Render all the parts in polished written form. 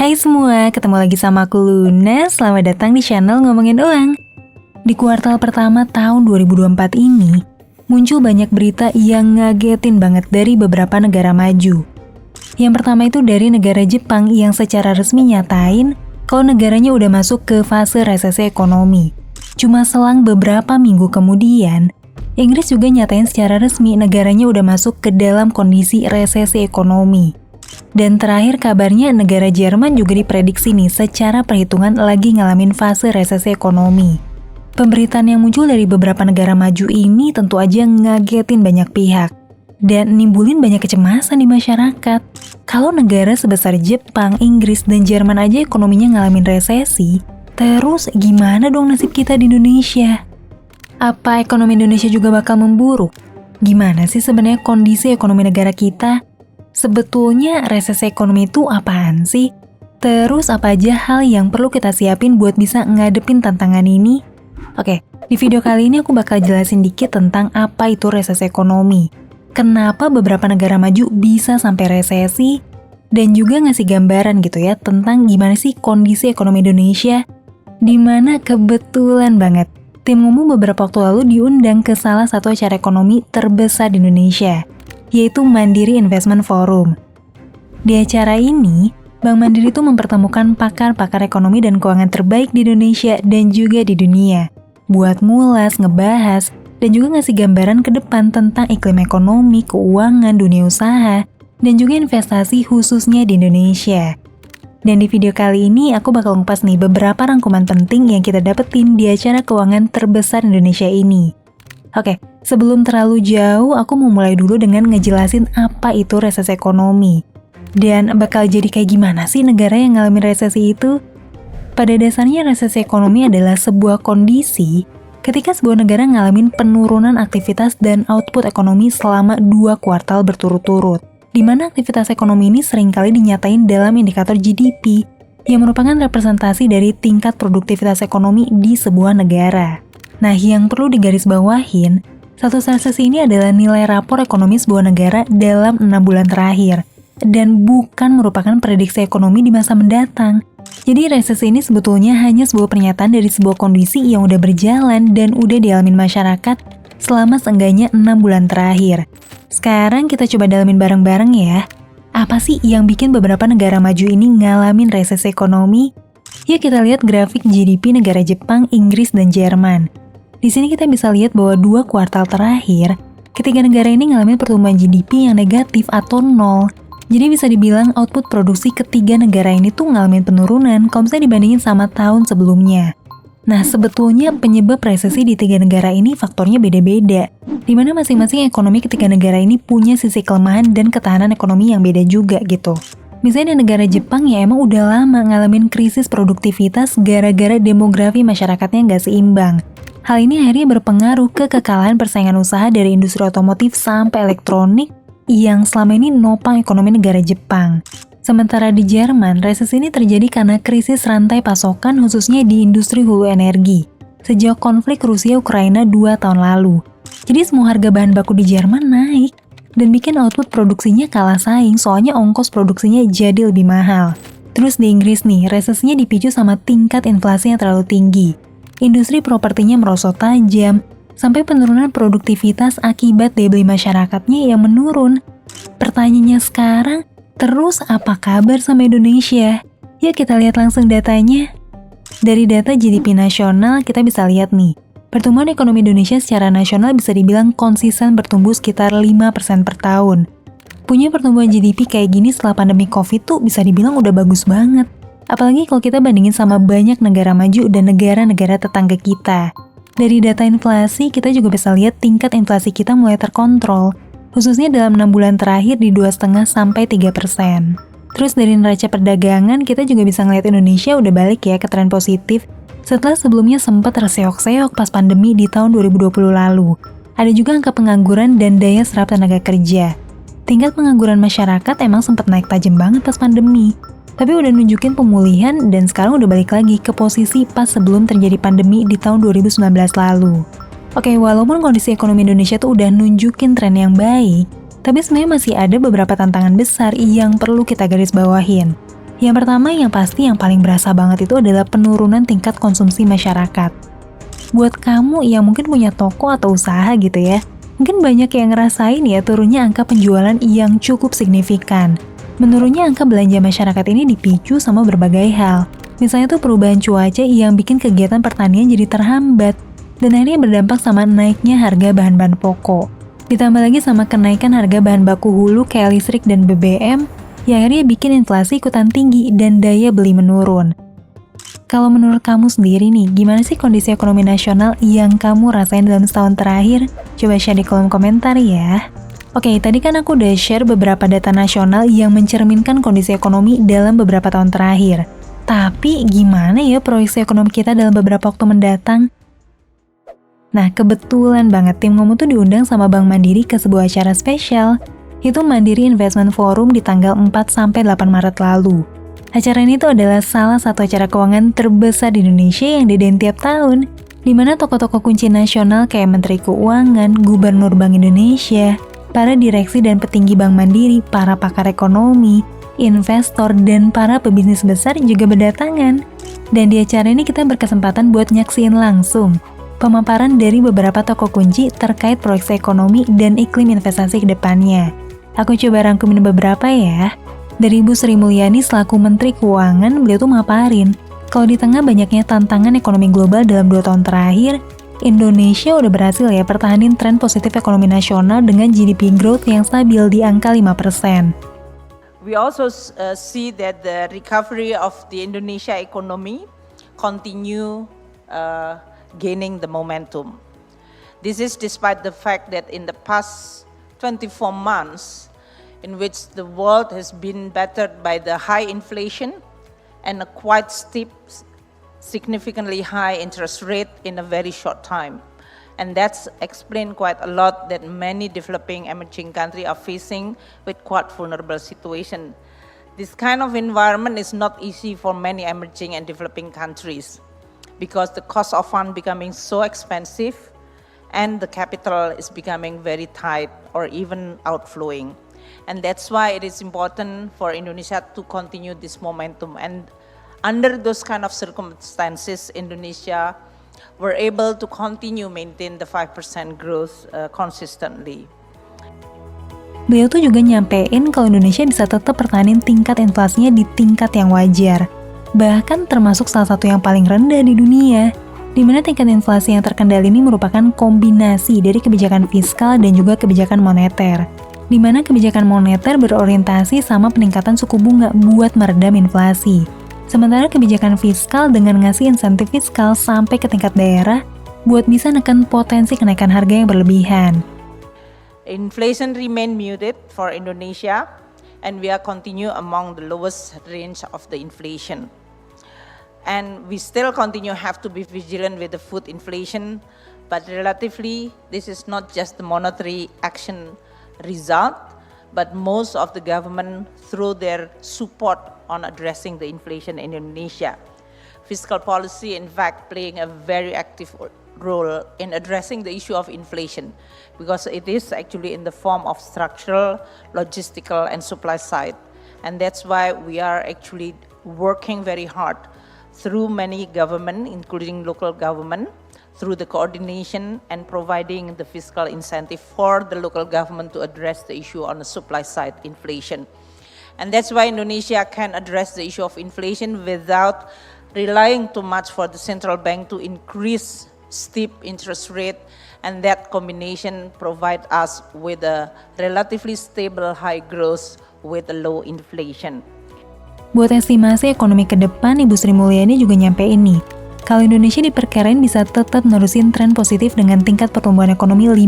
Hai semua, ketemu lagi sama aku Luna. Selamat datang di channel Ngomongin Uang. Di kuartal pertama tahun 2024 ini, muncul banyak berita yang ngagetin banget dari beberapa negara maju. Yang pertama itu dari negara Jepang yang secara resmi nyatain kalau negaranya udah masuk ke fase resesi ekonomi. Cuma selang beberapa minggu kemudian, Inggris juga nyatain secara resmi negaranya udah masuk ke dalam kondisi resesi ekonomi. Dan terakhir kabarnya negara Jerman juga diprediksi nih secara perhitungan lagi ngalamin fase resesi ekonomi. Pemberitaan yang muncul dari beberapa negara maju ini tentu aja ngagetin banyak pihak dan nimbulin banyak kecemasan di masyarakat. Kalau negara sebesar Jepang, Inggris, dan Jerman aja ekonominya ngalamin resesi, terus gimana dong nasib kita di Indonesia? Apa ekonomi Indonesia juga bakal memburuk? Gimana sih sebenarnya kondisi ekonomi negara kita? Sebetulnya resesi ekonomi itu apaan sih? Terus apa aja hal yang perlu kita siapin buat bisa ngadepin tantangan ini? Oke, di video kali ini aku bakal jelasin dikit tentang apa itu resesi ekonomi. Kenapa beberapa negara maju bisa sampai resesi? Dan juga ngasih gambaran gitu ya tentang gimana sih kondisi ekonomi Indonesia. Dimana kebetulan banget, tim ngomong beberapa waktu lalu diundang ke salah satu acara ekonomi terbesar di Indonesia, yaitu Mandiri Investment Forum. Di acara ini, Bank Mandiri itu mempertemukan pakar-pakar ekonomi dan keuangan terbaik di Indonesia dan juga di dunia, buat ngulas, ngebahas, dan juga ngasih gambaran ke depan tentang iklim ekonomi, keuangan, dunia usaha, dan juga investasi khususnya di Indonesia. Dan di video kali ini, aku bakal ngupas nih beberapa rangkuman penting yang kita dapetin di acara keuangan terbesar Indonesia ini. Oke, sebelum terlalu jauh, aku mau mulai dulu dengan ngejelasin apa itu resesi ekonomi. Dan bakal jadi kayak gimana sih negara yang ngalamin resesi itu? Pada dasarnya resesi ekonomi adalah sebuah kondisi ketika sebuah negara ngalamin penurunan aktivitas dan output ekonomi selama 2 kuartal berturut-turut. Di mana aktivitas ekonomi ini seringkali dinyatain dalam indikator GDP yang merupakan representasi dari tingkat produktivitas ekonomi di sebuah negara. Nah, yang perlu digarisbawahin, status resesi ini adalah nilai rapor ekonomi sebuah negara dalam 6 bulan terakhir, dan bukan merupakan prediksi ekonomi di masa mendatang. Jadi resesi ini sebetulnya hanya sebuah pernyataan dari sebuah kondisi yang udah berjalan dan udah dialamin masyarakat selama seenggaknya 6 bulan terakhir. Sekarang kita coba dalamin bareng-bareng ya. Apa sih yang bikin beberapa negara maju ini ngalamin resesi ekonomi? Yuk kita lihat grafik GDP negara Jepang, Inggris, dan Jerman. Di sini kita bisa lihat bahwa 2 kuartal terakhir, ketiga negara ini ngalamin pertumbuhan GDP yang negatif atau nol. Jadi bisa dibilang output produksi ketiga negara ini tuh ngalamin penurunan kalau misalnya dibandingin sama tahun sebelumnya. Nah, sebetulnya penyebab resesi di 3 negara ini faktornya beda-beda, di mana masing-masing ekonomi ketiga negara ini punya sisi kelemahan dan ketahanan ekonomi yang beda juga gitu. Misalnya di negara Jepang ya emang udah lama ngalamin krisis produktivitas gara-gara demografi masyarakatnya nggak seimbang. Hal ini akhirnya berpengaruh ke kekalahan persaingan usaha dari industri otomotif sampai elektronik yang selama ini nopang ekonomi negara Jepang. Sementara di Jerman, resesi ini terjadi karena krisis rantai pasokan khususnya di industri hulu energi sejak konflik Rusia-Ukraina 2 tahun lalu. Jadi semua harga bahan baku di Jerman naik dan bikin output produksinya kalah saing soalnya ongkos produksinya jadi lebih mahal. Terus di Inggris nih, resesinya dipicu sama tingkat inflasi yang terlalu tinggi. Industri propertinya merosot tajam, sampai penurunan produktivitas akibat daya beli masyarakatnya yang menurun. Pertanyaannya sekarang, terus apa kabar sama Indonesia? Yuk kita lihat langsung datanya. Dari data GDP nasional, kita bisa lihat nih, pertumbuhan ekonomi Indonesia secara nasional bisa dibilang konsisten bertumbuh sekitar 5% per tahun. Punya pertumbuhan GDP kayak gini setelah pandemi COVID tuh bisa dibilang udah bagus banget. Apalagi kalau kita bandingin sama banyak negara maju dan negara-negara tetangga kita. Dari data inflasi, kita juga bisa lihat tingkat inflasi kita mulai terkontrol, khususnya dalam 6 bulan terakhir di 2,5-3%. Terus dari neraca perdagangan, kita juga bisa ngeliat Indonesia udah balik ya ke tren positif, setelah sebelumnya sempat terseok-seok pas pandemi di tahun 2020 lalu. Ada juga angka pengangguran dan daya serap tenaga kerja. Tingkat pengangguran masyarakat emang sempat naik tajam banget pas pandemi. Tapi udah nunjukin pemulihan dan sekarang udah balik lagi ke posisi pas sebelum terjadi pandemi di tahun 2019 lalu. Oke, walaupun kondisi ekonomi Indonesia tuh udah nunjukin tren yang baik, tapi sebenarnya masih ada beberapa tantangan besar yang perlu kita garis bawahin. Yang pertama yang pasti yang paling berasa banget itu adalah penurunan tingkat konsumsi masyarakat. Buat kamu yang mungkin punya toko atau usaha gitu ya, mungkin banyak yang ngerasain ya turunnya angka penjualan yang cukup signifikan. Menurunnya angka belanja masyarakat ini dipicu sama berbagai hal. Misalnya tuh perubahan cuaca yang bikin kegiatan pertanian jadi terhambat, dan akhirnya berdampak sama naiknya harga bahan-bahan pokok. Ditambah lagi sama kenaikan harga bahan baku hulu kayak listrik dan BBM, yang akhirnya bikin inflasi ikutan tinggi dan daya beli menurun. Kalau menurut kamu sendiri nih, gimana sih kondisi ekonomi nasional yang kamu rasain dalam setahun terakhir? Coba share di kolom komentar ya. Oke, tadi kan aku udah share beberapa data nasional yang mencerminkan kondisi ekonomi dalam beberapa tahun terakhir. Tapi gimana ya proyeksi ekonomi kita dalam beberapa waktu mendatang? Nah, kebetulan banget tim Ngomong tuh diundang sama Bank Mandiri ke sebuah acara spesial. Itu Mandiri Investment Forum di tanggal 4-8 Maret lalu. Acara ini tuh adalah salah satu acara keuangan terbesar di Indonesia yang diadain tiap tahun, di mana tokoh-tokoh kunci nasional kayak Menteri Keuangan, Gubernur Bank Indonesia, para direksi dan petinggi Bank Mandiri, para pakar ekonomi, investor, dan para pebisnis besar juga berdatangan. Dan di acara ini kita berkesempatan buat nyaksiin langsung pemaparan dari beberapa tokoh kunci terkait proyeksi ekonomi dan iklim investasi ke depannya. Aku coba rangkumin beberapa ya. Dari Ibu Sri Mulyani selaku Menteri Keuangan, beliau tuh maparin, kalau di tengah banyaknya tantangan ekonomi global dalam 2 tahun terakhir, Indonesia udah berhasil ya pertahanin tren positif ekonomi nasional dengan GDP growth yang stabil di angka 5%. We also see that the recovery of the Indonesia economy continue gaining the momentum. This is despite the fact that in the past 24 months, in which the world has been battered by the high inflation and a quite steep, significantly high interest rate in a very short time. And that's explained quite a lot that many developing emerging countries are facing with quite vulnerable situation. This kind of environment is not easy for many emerging and developing countries because the cost of fund becoming so expensive and the capital is becoming very tight or even outflowing. And that's why it is important for Indonesia to continue this momentum. And under those kind of circumstances, Indonesia were able to continue maintain the 5% growth consistently. Beliau tuh juga nyampein kalau Indonesia bisa tetap pertahanin tingkat inflasinya di tingkat yang wajar. Bahkan termasuk salah satu yang paling rendah di dunia. Di mana tingkat inflasi yang terkendali ini merupakan kombinasi dari kebijakan fiskal dan juga kebijakan moneter. Di mana kebijakan moneter berorientasi sama peningkatan suku bunga buat meredam inflasi. Sementara kebijakan fiskal dengan ngasih insentif fiskal sampai ke tingkat daerah buat bisa neken potensi kenaikan harga yang berlebihan. Inflation remain muted for Indonesia and we are continue among the lowest range of the inflation. And we still continue have to be vigilant with the food inflation, but relatively this is not just the monetary action result, but most of the government through their support on addressing the inflation in Indonesia. Fiscal policy in fact playing a very active role in addressing the issue of inflation because it is actually in the form of structural, logistical and supply side. And that's why we are actually working very hard through many government, including local government, through the coordination and providing the fiscal incentive for the local government to address the issue on the supply side inflation. And that's why Indonesia can address the issue of inflation without relying too much for the central bank to increase steep interest rate, and that combination provide us with a relatively stable high growth with a low inflation. Buat estimasi ekonomi ke depan, Ibu Sri Mulyani juga nyampein nih, kalau Indonesia diperkirain bisa tetap nerusin tren positif dengan tingkat pertumbuhan ekonomi 5%.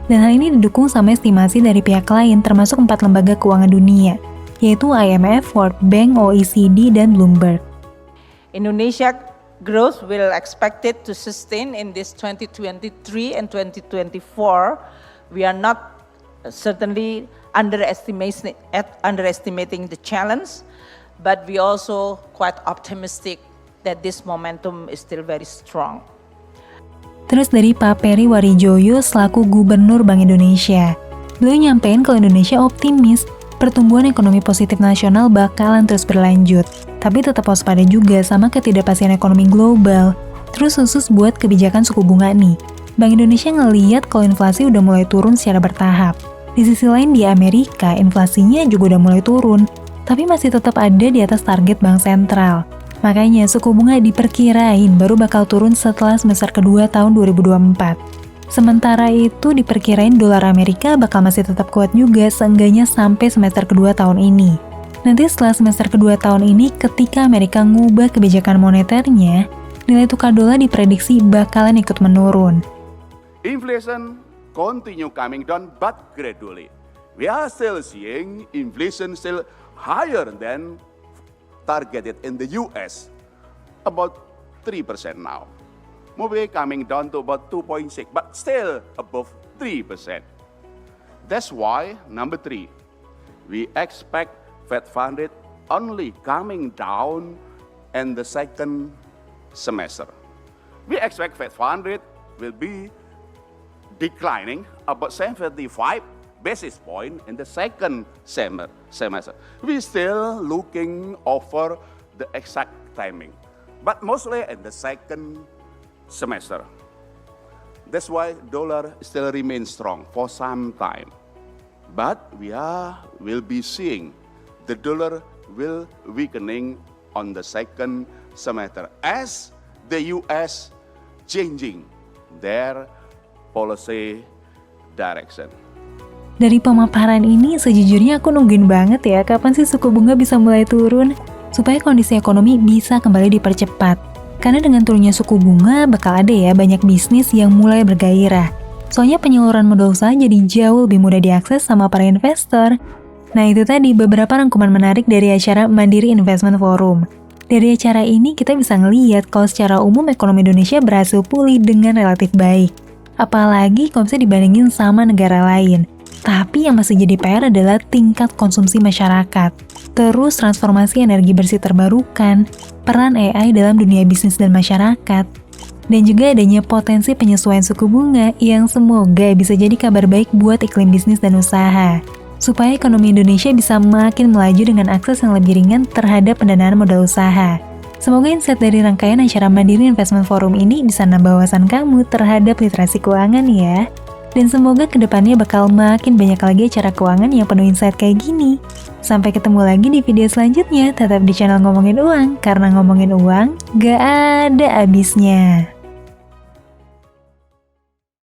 Dan hal ini didukung sama estimasi dari pihak lain termasuk 4 lembaga keuangan dunia, yaitu IMF, World Bank, OECD, dan Bloomberg. Indonesia growth will expected to sustain in this 2023 and 2024. We are not certainly underestimating the challenge, but we also quite optimistic that this momentum is still very strong. Terus dari Pak Peri Warijoyo selaku Gubernur Bank Indonesia, beliau nyampein kalau Indonesia optimis pertumbuhan ekonomi positif nasional bakalan terus berlanjut. Tapi tetap waspada juga sama ketidakpastian ekonomi global. Terus khusus buat kebijakan suku bunga nih. Bank Indonesia ngeliat kalau inflasi udah mulai turun secara bertahap. Di sisi lain di Amerika, inflasinya juga udah mulai turun, tapi masih tetap ada di atas target bank sentral. Makanya suku bunga diperkirain baru bakal turun setelah semester kedua tahun 2024. Sementara itu diperkirain dolar Amerika bakal masih tetap kuat juga seenggaknya sampai semester kedua tahun ini. Nanti setelah semester kedua tahun ini ketika Amerika ngubah kebijakan moneternya, nilai tukar dolar diprediksi bakalan ikut menurun. Inflation continue coming down but gradually. We are still seeing inflation still higher than targeted in the US, about 3% now. Maybe coming down to about 2.6, but still above 3%. That's why, number 3, we expect Fed fund rate only coming down in the second semester. We expect Fed fund rate will be declining about 75 basis point in the second semester. We still looking over the exact timing, but mostly in the second semester. That's why dollar still remains strong for some time. But will be seeing the dollar will weakening on the second semester as the US changing their policy direction. Dari pemaparan ini, sejujurnya aku nungguin banget ya kapan sih suku bunga bisa mulai turun, supaya kondisi ekonomi bisa kembali dipercepat. Karena dengan turunnya suku bunga, bakal ada ya banyak bisnis yang mulai bergairah. Soalnya penyaluran modal usaha jadi jauh lebih mudah diakses sama para investor. Nah itu tadi beberapa rangkuman menarik dari acara Mandiri Investment Forum. Dari acara ini kita bisa ngeliat kalau secara umum ekonomi Indonesia berhasil pulih dengan relatif baik. Apalagi kalau bisa dibandingin sama negara lain. Tapi yang masih jadi PR adalah tingkat konsumsi masyarakat. Terus transformasi energi bersih terbarukan, peran AI dalam dunia bisnis dan masyarakat, dan juga adanya potensi penyesuaian suku bunga yang semoga bisa jadi kabar baik buat iklim bisnis dan usaha. Supaya ekonomi Indonesia bisa makin melaju dengan akses yang lebih ringan terhadap pendanaan modal usaha. Semoga insight dari rangkaian acara Mandiri Investment Forum ini bisa nambah wawasan kamu terhadap literasi keuangan ya. Dan semoga kedepannya bakal makin banyak lagi acara keuangan yang penuh insight kayak gini. Sampai ketemu lagi di video selanjutnya, tetap di channel Ngomongin Uang, karena ngomongin uang gak ada habisnya.